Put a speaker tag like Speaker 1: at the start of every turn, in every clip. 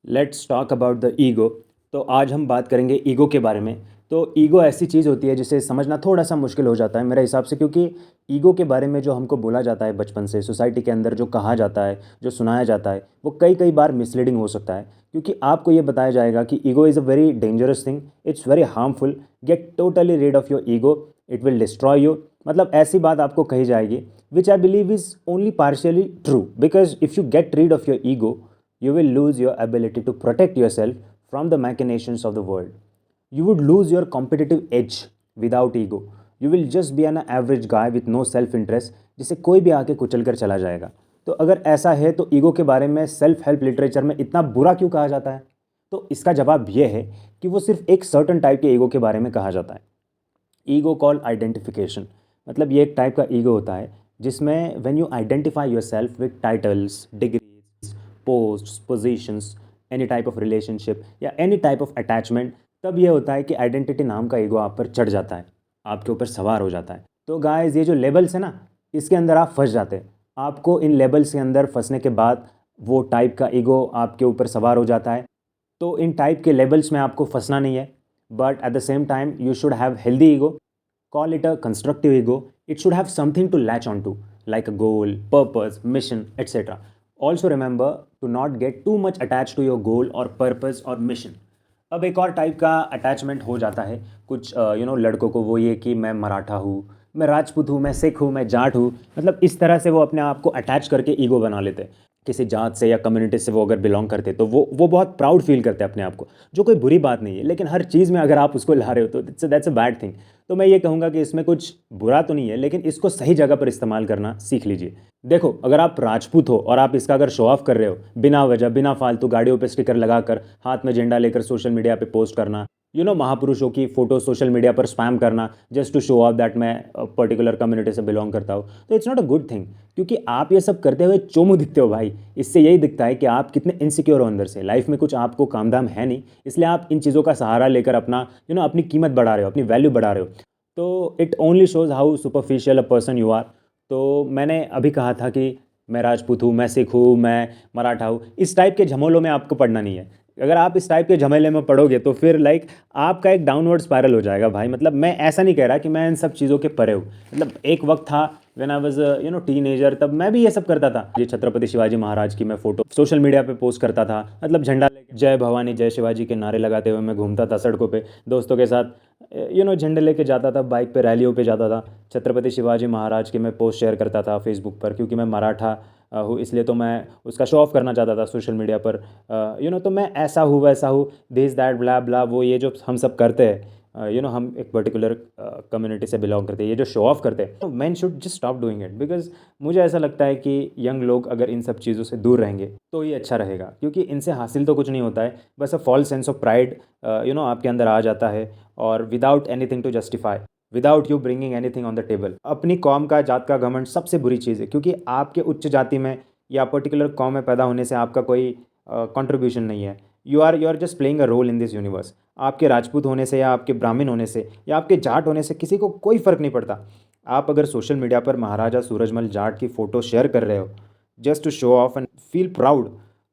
Speaker 1: Let's talk about the ego. तो आज हम बात करेंगे ईगो के बारे में। तो ईगो ऐसी चीज़ होती है जिसे समझना थोड़ा सा मुश्किल हो जाता है मेरे हिसाब से, क्योंकि ईगो के बारे में जो हमको बोला जाता है बचपन से सोसाइटी के अंदर जो कहा जाता है, जो सुनाया जाता है, वो कई कई बार मिसलीडिंग हो सकता है। क्योंकि आपको ये बताया जाएगा कि ego is a very dangerous thing, it's very harmful, get totally rid of your ego, it will destroy you. मतलब ऐसी बात आपको कही जाएगी which I believe is only partially true, because if you get rid of your ego you will lose your ability to protect yourself from the machinations of the world. You would lose your competitive edge without ego. You will just be an average guy with no self interest, जिसे कोई भी आके कुचल कर चला जाएगा। तो अगर ऐसा है तो ईगो के बारे में सेल्फ हेल्प लिटरेचर में इतना बुरा क्यों कहा जाता है? तो इसका जवाब यह है कि वो सिर्फ एक सर्टन टाइप के ईगो के बारे में कहा जाता है। ईगो कॉल आइडेंटिफिकेशन, मतलब ये एक टाइप का ईगो होता है जिसमें when you identify your self with titles, degree, posts, positions, any type of relationship या एनी टाइप ऑफ अटैचमेंट, तब ये होता है कि आइडेंटिटी नाम का ईगो आप पर चढ़ जाता है, आपके ऊपर सवार हो जाता है। तो गाइस, ये जो लेबल्स है ना, इसके अंदर आप फंस जाते हैं। आपको इन लेबल्स के अंदर फंसने के बाद वो टाइप का ईगो आपके ऊपर सवार हो जाता है। तो इन टाइप के लेबल्स में आपको फंसना नहीं है, but at the same time you should have healthy ego, call it a constructive ego. It should have something to latch onto, like a goal, purpose, mission, etc. Also remember to not get too much attached to your goal or purpose or mission. अब एक और type का attachment हो जाता है कुछ लड़कों को, वो ये कि मैं मराठा हूँ, मैं राजपूत हूँ, मैं सिख हूँ, मैं जाट हूँ। मतलब इस तरह से वो अपने आप को अटैच करके ईगो बना लेते हैं। किसी जात से या कम्युनिटी से वो अगर बिलोंग करते तो वो बहुत प्राउड फील करते हैं अपने आप को, जो कोई बुरी बात नहीं है। लेकिन हर चीज़ में अगर आप उसको ला रहे हो तो दैट्स अ बैड थिंग। तो मैं ये कहूँगा कि इसमें कुछ बुरा तो नहीं है, लेकिन इसको सही जगह पर इस्तेमाल करना सीख लीजिए। देखो, अगर आप राजपूत हो और आप इसका अगर शो ऑफ कर रहे हो बिना वजह, बिना फालतू गाड़ियों पे स्टिकर लगाकर, हाथ में झंडा लेकर सोशल मीडिया पे पोस्ट करना, महापुरुषों की फ़ोटो सोशल मीडिया पर स्पैम करना just to show off that मैं पर्टिकुलर कम्युनिटी से बिलोंग करता हूँ, तो it's not a good thing. क्योंकि आप ये सब करते हुए चोमू दिखते हो भाई। इससे यही दिखता है कि आप कितने इनसिक्योर हो अंदर से, लाइफ में कुछ आपको काम धाम है नहीं, इसलिए आप इन चीज़ों का सहारा लेकर अपना अपनी कीमत बढ़ा रहे हो, अपनी वैल्यू बढ़ा रहे हो। तो it only shows how superficial a person you are. तो मैंने अभी कहा था कि मैं राजपूत हूँ, मैं सिख हूँ, मैं मराठा हूँ। इस टाइप के झमेलों में आपको पढ़ना नहीं है। अगर आप इस टाइप के झमेले में पढ़ोगे तो फिर आपका एक डाउनवर्ड स्पायरल हो जाएगा भाई। मतलब मैं ऐसा नहीं कह रहा कि मैं इन सब चीज़ों के परे हूँ। मतलब एक वक्त था व्हेन आई वाज टीनेजर, तब मैं भी ये सब करता था। ये छत्रपति शिवाजी महाराज की मैं फ़ोटो सोशल मीडिया पे पोस्ट करता था, मतलब झंडा लेके जय भवानी जय शिवाजी के नारे लगाते हुए मैं घूमता था सड़कों पे दोस्तों के साथ, झंडे लेके जाता था, बाइक पे रैलियों पे जाता था। छत्रपति शिवाजी महाराज के मैं पोस्ट शेयर करता था फेसबुक पर, क्योंकि मैं मराठा हूँ इसलिए तो मैं उसका शो ऑफ करना चाहता था सोशल मीडिया पर। तो मैं ऐसा हूँ वैसा हूँ, दिस दैट ब्ला ब्ला, वो ये जो हम सब करते हैं, हम एक पर्टिकुलर कम्युनिटी से बिलोंग करते हैं, ये जो शो ऑफ करते हैं, तो man should just stop doing it. Because मुझे ऐसा लगता है कि यंग लोग अगर इन सब चीज़ों से दूर रहेंगे तो ये अच्छा रहेगा, क्योंकि इनसे हासिल तो कुछ नहीं होता है, बस a false sense of pride आपके अंदर आ जाता है, और without anything to justify, without you bringing anything on the table. अपनी कौम का, जात का घमंड सबसे बुरी चीज़ है, क्योंकि आपके उच्च जाति में या पर्टिकुलर कौम में पैदा होने से आपका कोई कंट्रीब्यूशन नहीं है। You are just playing a role in this universe. आपके राजपूत होने से या आपके ब्राह्मण होने से या आपके जाट होने से किसी को कोई फ़र्क नहीं पड़ता। आप अगर सोशल मीडिया पर महाराजा सूरजमल जाट की फ़ोटो शेयर कर रहे हो just to show off and feel proud,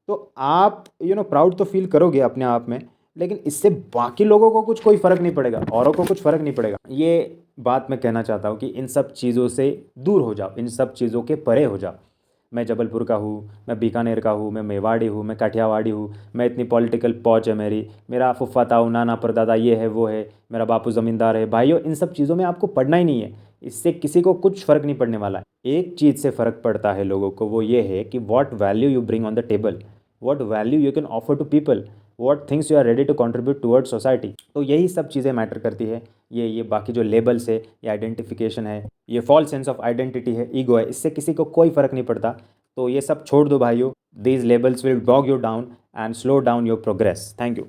Speaker 1: तो आप प्राउड तो फील करोगे अपने आप में, लेकिन इससे बाकी लोगों को कुछ कोई फ़र्क नहीं पड़ेगा, औरों को कुछ फ़र्क नहीं पड़ेगा। ये बात मैं कहना चाहता हूँ कि इन सब चीज़ों से दूर हो जाओ, इन सब चीज़ों के परे हो जाओ। मैं जबलपुर का हूँ, मैं बीकानेर का हूँ, मैं मेवाड़ी हूँ, मैं काठियावाड़ी हूँ, मैं इतनी पॉलिटिकल पहुँच है मेरी, मेरा फुफ्फा ताऊ नाना परदादा ये है वो है, मेरा बापू ज़मींदार है। भाइयों, इन सब चीज़ों में आपको पढ़ना ही नहीं है, इससे किसी को कुछ फ़र्क नहीं पड़ने वाला है। एक चीज़ से फ़र्क पड़ता है लोगों को, वो ये है कि what value you bring on the table, what value you can offer to people, what things you are ready to contribute towards society. तो यही सब चीज़ें मैटर करती है। ये बाकी जो लेबल्स है, ये आइडेंटिफिकेशन है, ये फॉल्स सेंस ऑफ आइडेंटिटी है, ईगो है, इससे किसी को कोई फ़र्क नहीं पड़ता। तो ये सब छोड़ दो भाइयों। These labels will dog you down and slow down your progress. Thank you.